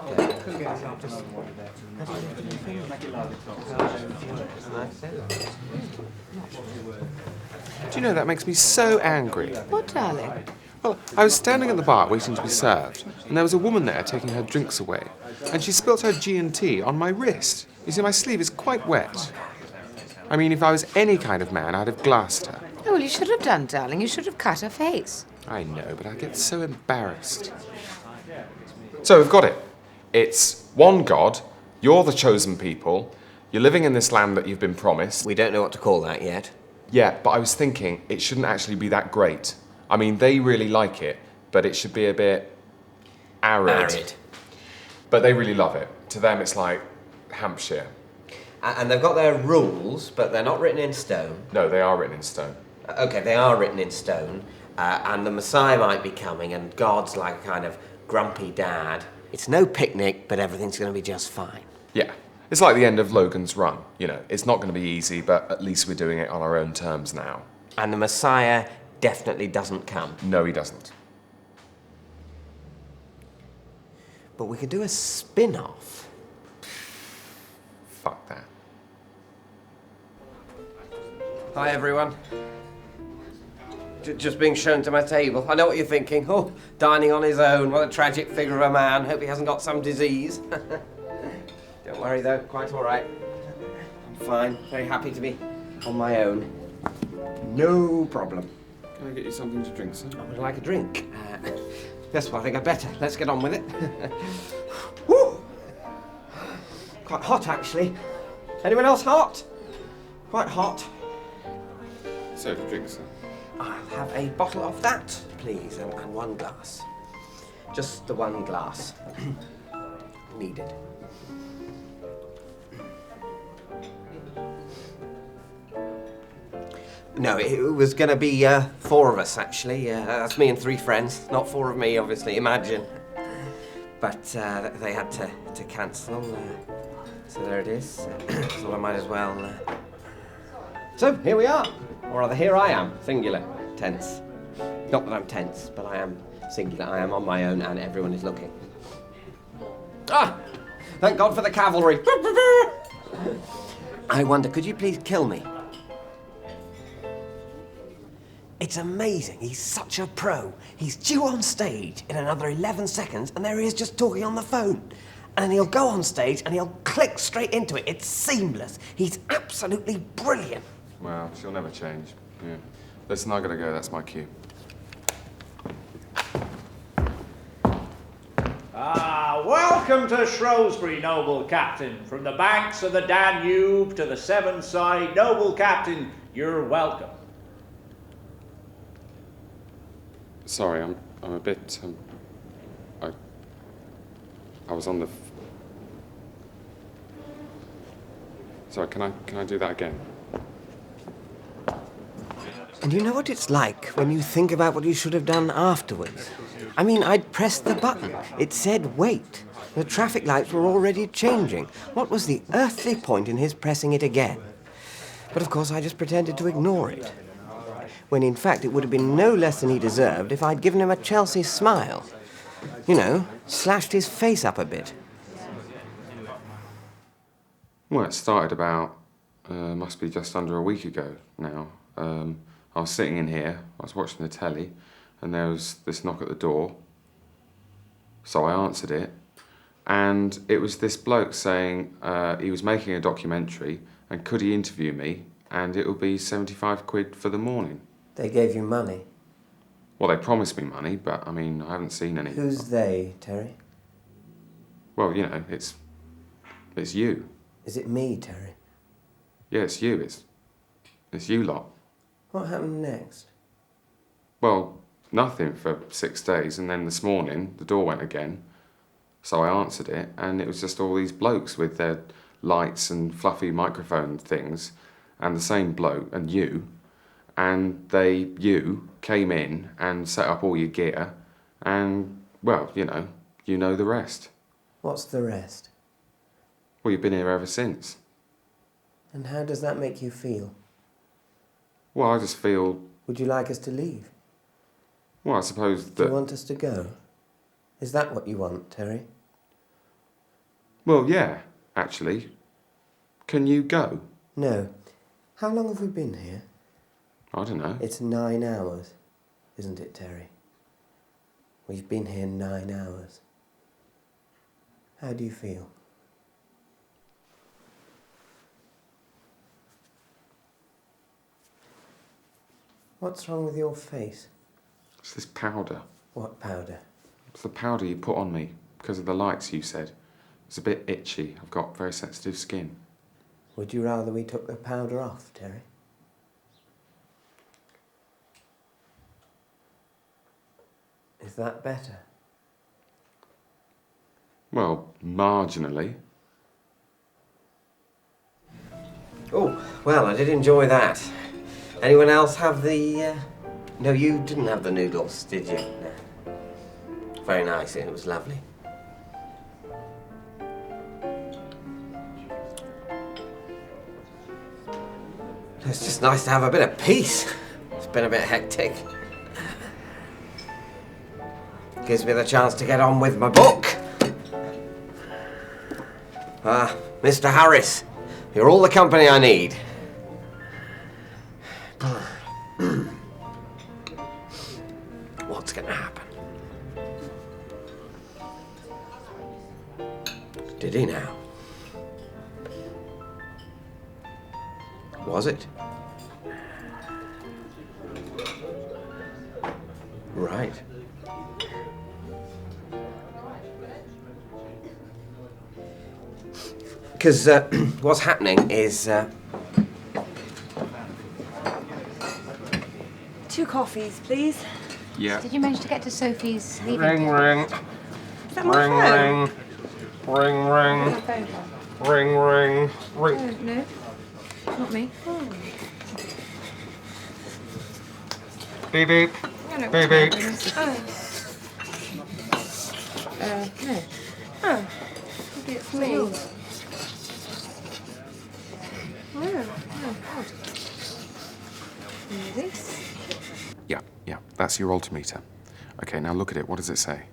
Do you know, that makes me so angry. What, darling? Well, I was standing at the bar waiting to be served, and there was a woman there taking her drinks away, and she spilt her G&T on my wrist. You see, my sleeve is quite wet. I mean, if I was any kind of man, I'd have glassed her. Oh, well, you should have done, darling. You should have cut her face. I know, but I get so embarrassed. So we've got it. It's one God, you're the chosen people, you're living in this land that you've been promised. We don't know what to call that yet. Yeah, but I was thinking it shouldn't actually be that great. I mean, they really like it, but it should be a bit arid. But they really love it. To them, it's like Hampshire. And they've got their rules, but they're not written in stone. No, they are written in stone. Okay, they are written in stone. And the Messiah might be coming, and God's like a kind of grumpy dad. It's no picnic, but everything's going to be just fine. Yeah. It's like the end of Logan's Run. You know, it's not going to be easy, but at least we're doing it on our own terms now. And the Messiah definitely doesn't come. No, he doesn't. But we could do a spin-off. Fuck that. Hi, everyone. Just being shown to my table. I know what you're thinking. Oh, dining on his own. What a tragic figure of a man. Hope he hasn't got some disease. Don't worry, though. Quite all right. I'm fine. Very happy to be on my own. No problem. Can I get you something to drink, sir? I would like a drink. Yes, well, I think I'd better. Let's get on with it. Woo! Quite hot, actually. Anyone else hot? Quite hot. So to drink, sir. I'll have a bottle of that, please, and one glass. Just the one glass. Needed. No, it was going to be 4 of us, actually. That's me and 3 friends. Not 4 of me, obviously, imagine. But they had to cancel. So there it is. So I might as well... So, here we are. Or rather, here I am, singular, tense. Not that I'm tense, but I am singular. I am on my own and everyone is looking. Ah! Thank God for the cavalry. I wonder, could you please kill me? It's amazing. He's such a pro. He's due on stage in another 11 seconds and there he is just talking on the phone. And then he'll go on stage and he'll click straight into it. It's seamless. He's absolutely brilliant. Well, she'll never change. Yeah. Listen, I gotta go. That's my cue. Welcome to Shrewsbury, noble captain. From the banks of the Danube to the Severn side, noble captain, you're welcome. Sorry, I'm a bit. I was on the. Sorry, can I do that again? And you know what it's like when you think about what you should have done afterwards? I mean, I'd pressed the button. It said wait. The traffic lights were already changing. What was the earthly point in his pressing it again? But of course I just pretended to ignore it. When in fact it would have been no less than he deserved if I'd given him a Chelsea smile. You know, slashed his face up a bit. Well, it started about, must be just under a week ago now. I was sitting in here, I was watching the telly, and there was this knock at the door. So I answered it, and it was this bloke saying he was making a documentary, and could he interview me, and it would be 75 quid for the morning. They gave you money? Well, they promised me money, but, I mean, I haven't seen any. Who's they, Terry? Well, you know, it's you. Is it me, Terry? Yeah, it's you, it's you lot. What happened next? Well, nothing for 6 days, and then this morning, the door went again. So I answered it, and it was just all these blokes with their lights and fluffy microphone things, and the same bloke, and you came in and set up all your gear, and, well, you know the rest. What's the rest? Well, you've been here ever since. And how does that make you feel? Well, I just feel... Would you like us to leave? Well, I suppose that... Do you want us to go? Is that what you want, Terry? Well, yeah, actually. Can you go? No. How long have we been here? I don't know. It's 9 hours, isn't it, Terry? We've been here 9 hours. How do you feel? What's wrong with your face? It's this powder. What powder? It's the powder you put on me because of the lights you said. It's a bit itchy. I've got very sensitive skin. Would you rather we took the powder off, Terry? Is that better? Well, marginally. Oh, well, I did enjoy that. Anyone else have the... No, you didn't have the noodles, did you? No. Very nice, it was lovely. It's just nice to have a bit of peace. It's been a bit hectic. Gives me the chance to get on with my book. Mr. Harris, you're all the company I need. What's going to happen? Did he now? Was it? Right. Because what's happening is... 2 coffees, please. Yeah. Did you manage to get to Sophie's leaving? Ring, ring. Is that my phone? Ring, ring. Your phone. Ring, ring. Ring. Oh, no, not me. Beep, beep. Oh, no, Beep, beep. No. Oh, maybe it's me. This? Yeah, that's your altimeter. Okay, now look at it. What does it say?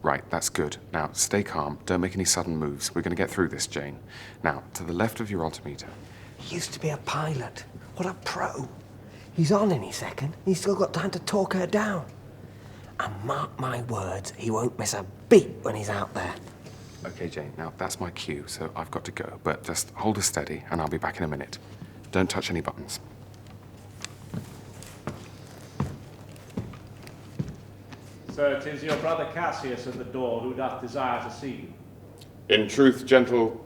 Right, that's good. Now, stay calm. Don't make any sudden moves. We're going to get through this, Jane. Now, to the left of your altimeter. He used to be a pilot. What a pro. He's on any second. He's still got time to talk her down. And mark my words, he won't miss a beat when he's out there. Okay, Jane, now that's my cue, so I've got to go. But just hold her steady, and I'll be back in a minute. Don't touch any buttons. Sir, 'tis your brother Cassius at the door who doth desire to see you. In truth, gentle...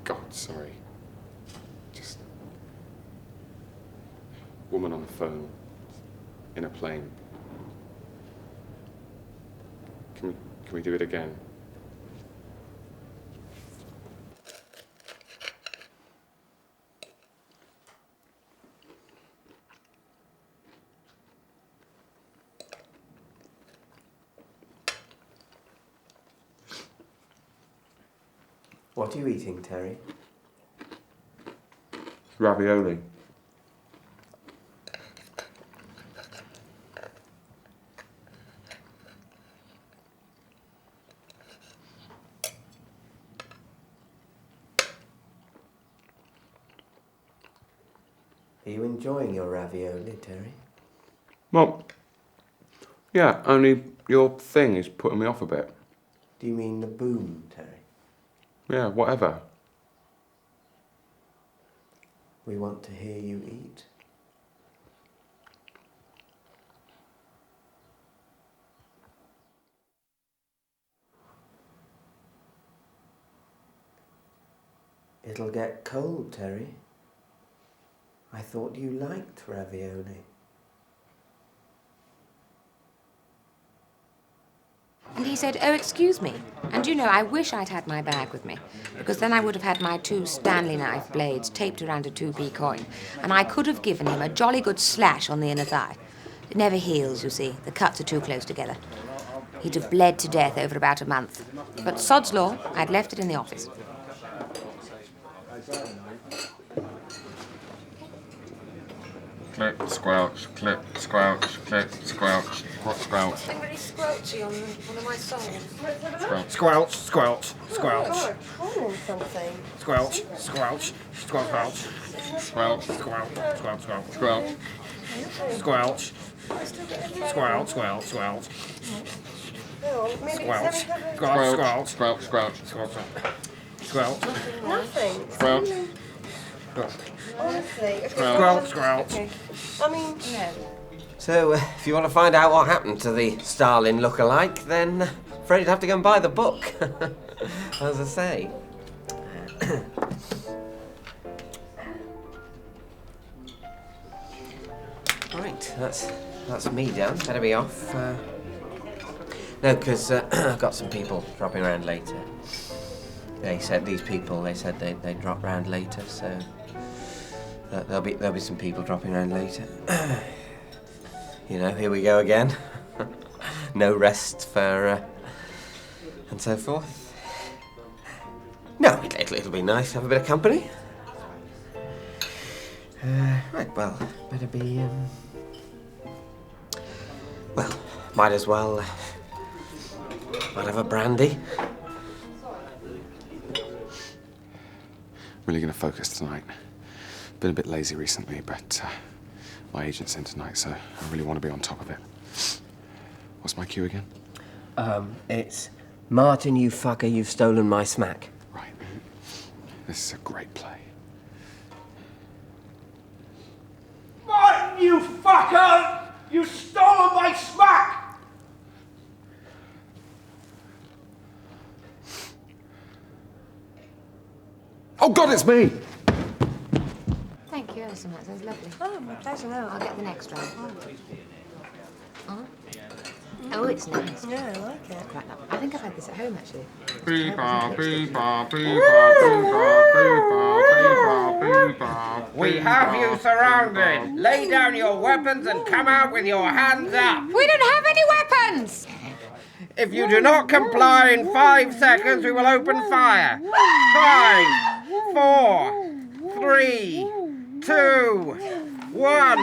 God, sorry. Just... Woman on the phone. In a plane. Can we do it again? What are you eating, Terry? Ravioli. Are you enjoying your ravioli, Terry? Well, yeah, only your thing is putting me off a bit. Do you mean the boom, Terry? Yeah, whatever. We want to hear you eat. It'll get cold, Terry. I thought you liked ravioli. And he said, oh, excuse me. And you know, I wish I'd had my bag with me, because then I would have had my 2 Stanley knife blades taped around a 2p coin, and I could have given him a jolly good slash on the inner thigh. It never heals, you see. The cuts are too close together. He'd have bled to death over about a month. But sod's law, I'd left it in the office. click, squelch, click, squelch, click, squelch, squelch. Something really squelchy on one of my songs. Squelch, squelch, squelch. Oh, calling something. Squelch, squelch, squelch, Squelch, squelch, squelch, squelch. squelch. Squelch. Squelch, squelch, squelch. Maybe Squelch. it's having Squelch, squelch. Squelch, squelch. Squelch. Squelch. nothing. Squelch. Honestly. Okay, Squelch, squelch. Okay. I mean, No. So, if you want to find out what happened to the Stalin look-alike, then afraid you'd have to go and buy the book. As I say. Right, that's me done. Better be off. No, because I've got some people dropping around later. They said they'd drop round later, so there'll be some people dropping around later. You know, here we go again. No rest for and so forth. No, it'll be nice to have a bit of company. Right, well, better be well, might as well might have a brandy. Really going to focus tonight. Been a bit lazy recently, but my agent's in tonight, so I really want to be on top of it. What's my cue again? It's Martin, you fucker, you've stolen my smack. Right. This is a great play. Martin, you fucker! You stole my smack! Oh God, it's me! Thank you ever so much. That was lovely. oh, my pleasure. No, I'll get the next one. Oh, it's nice. yeah, I like it. Quite lovely. I think I've had this at home actually. We have you surrounded. Lay down your weapons and come out with your hands up. We don't have any weapons! If you do not comply in 5 seconds, we will open fire. 5, 4, 3, 2, 1.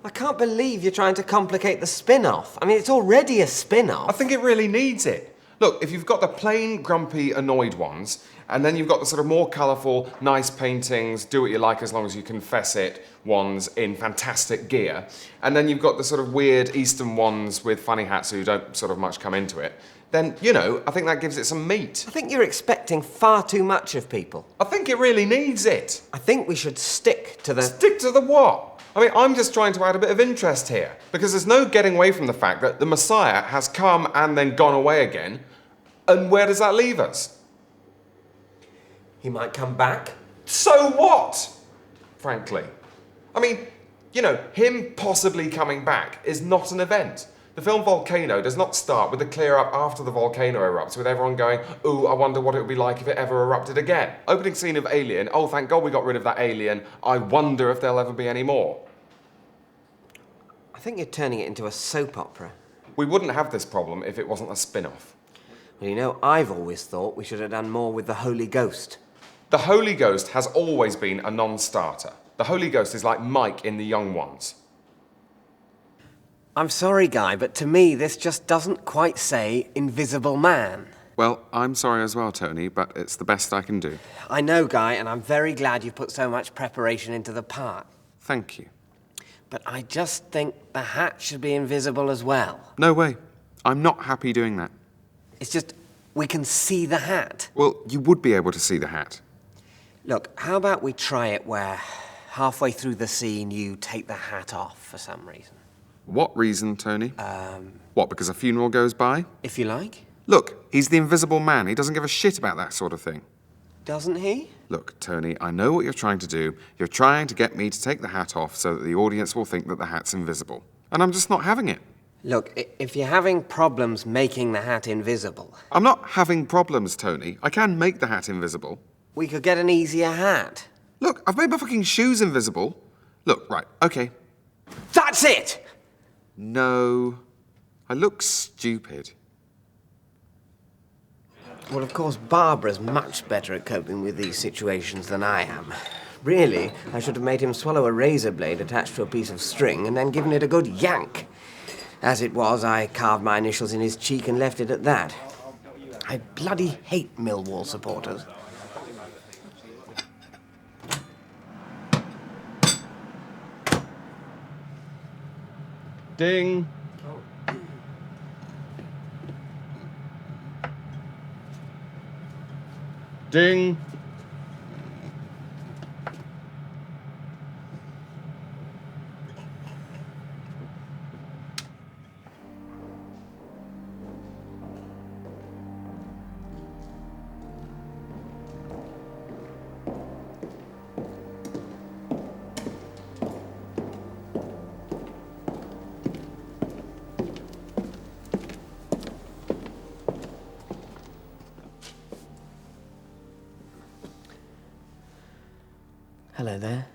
I can't believe you're trying to complicate the spin-off. I mean, it's already a spin-off. I think it really needs it. Look, if you've got the plain, grumpy, annoyed ones, and then you've got the sort of more colourful, nice paintings, do what you like as long as you confess it ones in fantastic gear, and then you've got the sort of weird Eastern ones with funny hats who don't sort of much come into it, then, you know, I think that gives it some meat. I think you're expecting far too much of people. I think it really needs it. I think we should stick to the... Stick to the what? I mean, I'm just trying to add a bit of interest here, because there's no getting away from the fact that the Messiah has come and then gone away again, and where does that leave us? He might come back. So what? Frankly. I mean, you know, him possibly coming back is not an event. The film Volcano does not start with the clear up after the volcano erupts, with everyone going, ooh, I wonder what it would be like if it ever erupted again. Opening scene of Alien, oh, thank God we got rid of that alien. I wonder if there'll ever be any more. I think you're turning it into a soap opera. We wouldn't have this problem if it wasn't a spin-off. Well, you know, I've always thought we should have done more with the Holy Ghost. The Holy Ghost has always been a non-starter. The Holy Ghost is like Mike in The Young Ones. I'm sorry, Guy, but to me, this just doesn't quite say Invisible Man. Well, I'm sorry as well, Tony, but it's the best I can do. I know, Guy, and I'm very glad you put so much preparation into the part. Thank you. But I just think the hat should be invisible as well. No way. I'm not happy doing that. It's just, we can see the hat. Well, you would be able to see the hat. Look, how about we try it where halfway through the scene you take the hat off for some reason? What reason, Tony? What, because a funeral goes by? If you like. Look, he's the Invisible Man. He doesn't give a shit about that sort of thing. Doesn't he? Look, Tony, I know what you're trying to do. You're trying to get me to take the hat off so that the audience will think that the hat's invisible. And I'm just not having it. Look, if you're having problems making the hat invisible, I'm not having problems, Tony. I can make the hat invisible. we could get an easier hat. Look, I've made my fucking shoes invisible. Look, right, okay. That's it! No. I look stupid. Well, of course, Barbara's much better at coping with these situations than I am. Really, I should have made him swallow a razor blade attached to a piece of string and then given it a good yank. As it was, I carved my initials in his cheek and left it at that. I bloody hate Millwall supporters. Ding. Ding. Hello there.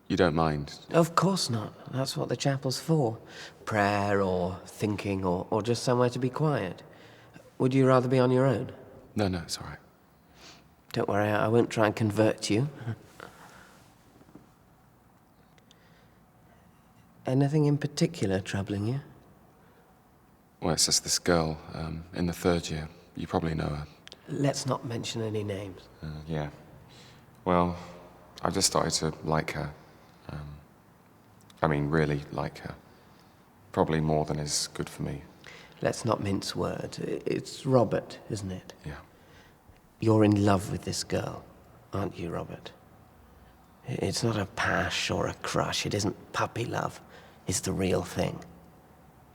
You don't mind? Of course not. That's what the chapel's for. Prayer or thinking or just somewhere to be quiet. Would you rather be on your own? No, it's all right. Don't worry, I won't try and convert you. Anything in particular troubling you? Well, it's just this girl in the 3rd year. You probably know her. Let's not mention any names. Yeah. Well, I've just started to like her. I mean, really like her. Probably more than is good for me. Let's not mince words. It's Robert, isn't it? Yeah. You're in love with this girl, aren't you, Robert? It's not a pash or a crush. It isn't puppy love. It's the real thing.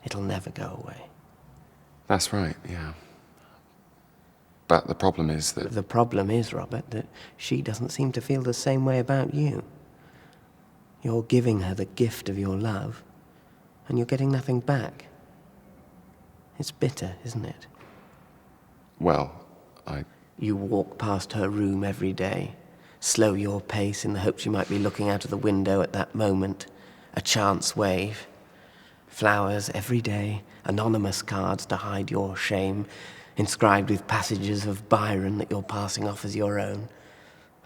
It'll never go away. That's right, yeah. But the problem is that... The problem is, Robert, that she doesn't seem to feel the same way about you. You're giving her the gift of your love, and you're getting nothing back. It's bitter, isn't it? Well, You walk past her room every day, slow your pace in the hope she might be looking out of the window at that moment, a chance wave. Flowers every day, anonymous cards to hide your shame, inscribed with passages of Byron that you're passing off as your own.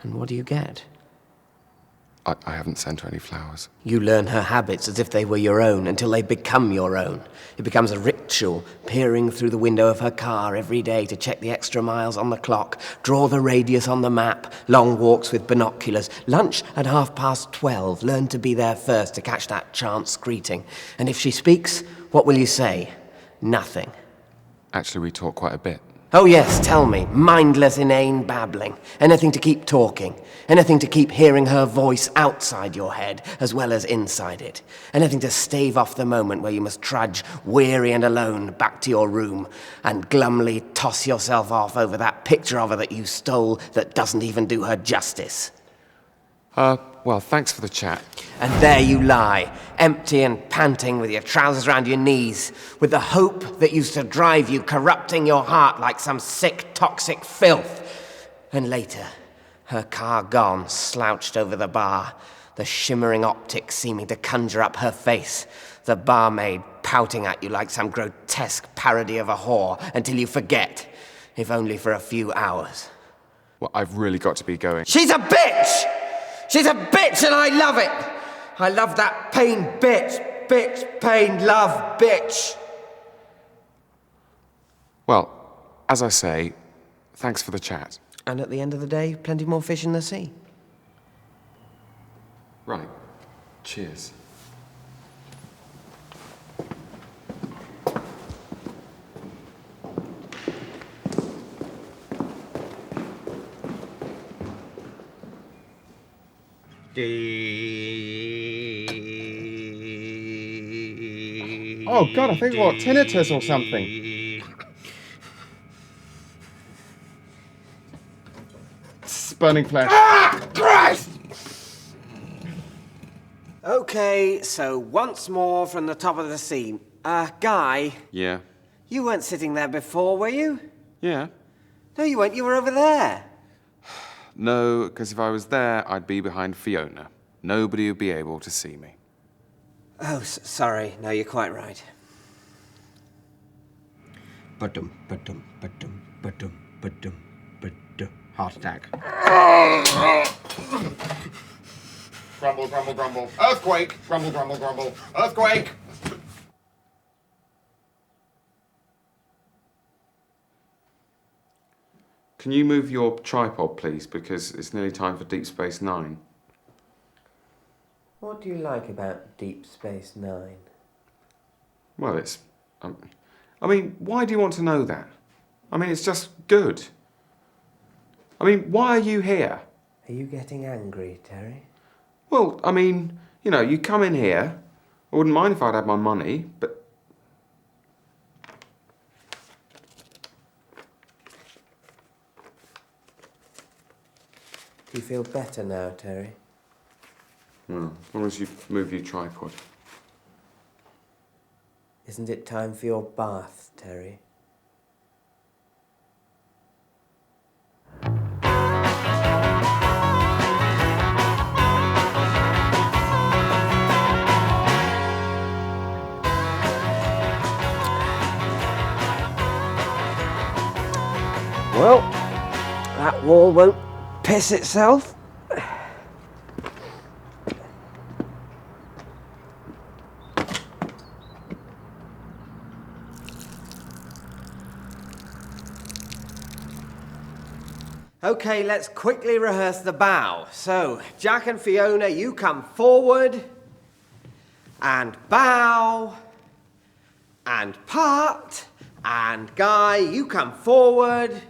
And what do you get? I haven't sent her any flowers. You learn her habits as if they were your own until they become your own. It becomes a ritual, peering through the window of her car every day to check the extra miles on the clock, draw the radius on the map, long walks with binoculars, lunch at 12:30, learn to be there first to catch that chance greeting. And if she speaks, what will you say? Nothing. Actually, we talk quite a bit. Oh yes, tell me. Mindless, inane babbling. Anything to keep talking. Anything to keep hearing her voice outside your head as well as inside it. Anything to stave off the moment where you must trudge, weary and alone, back to your room and glumly toss yourself off over that picture of her that you stole that doesn't even do her justice. Well, thanks for the chat. And there you lie, empty and panting with your trousers round your knees, with the hope that used to drive you corrupting your heart like some sick, toxic filth. And later, her car gone, slouched over the bar, the shimmering optics seeming to conjure up her face, the barmaid pouting at you like some grotesque parody of a whore until you forget, if only for a few hours. Well, I've really got to be going. She's a bitch! She's a bitch and I love it! I love that pain, bitch, bitch, pain, love, bitch. Well, as I say, thanks for the chat. And at the end of the day, plenty more fish in the sea. Right. Cheers. Oh God, I think what tinnitus or something. Burning flesh. Ah, Christ! Okay, so once more from the top of the scene. Guy, Yeah. you weren't sitting there before, were you? Yeah. No, you weren't. You were over there. No, because if I was there, I'd be behind Fiona. Nobody would be able to see me. Oh, sorry. No, you're quite right. Ba-dum, ba-dum, ba-dum, ba-dum, ba-dum, ba-dum. Heart attack. Grumble, grumble, grumble. Earthquake! Grumble, grumble, grumble. Earthquake! Can you move your tripod, please, because it's nearly time for Deep Space Nine. What do you like about Deep Space Nine? Well, it's... I mean, why do you want to know that? I mean, it's just good. I mean, why are you here? Are you getting angry, Terry? Well, I mean, you know, you come in here. I wouldn't mind if I'd had my money, but... Do you feel better now, Terry? Well, as long as you move your tripod. Isn't it time for your bath, Terry? Well, that wall won't piss itself. Okay, let's quickly rehearse the bow. So, Jack and Fiona, you come forward, and bow, and part, and Guy, you come forward,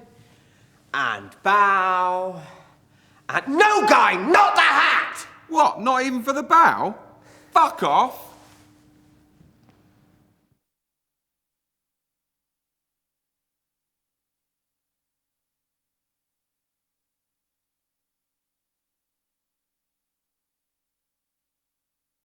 and bow, and... No, Guy, not the hat! What, not even for the bow? Fuck off!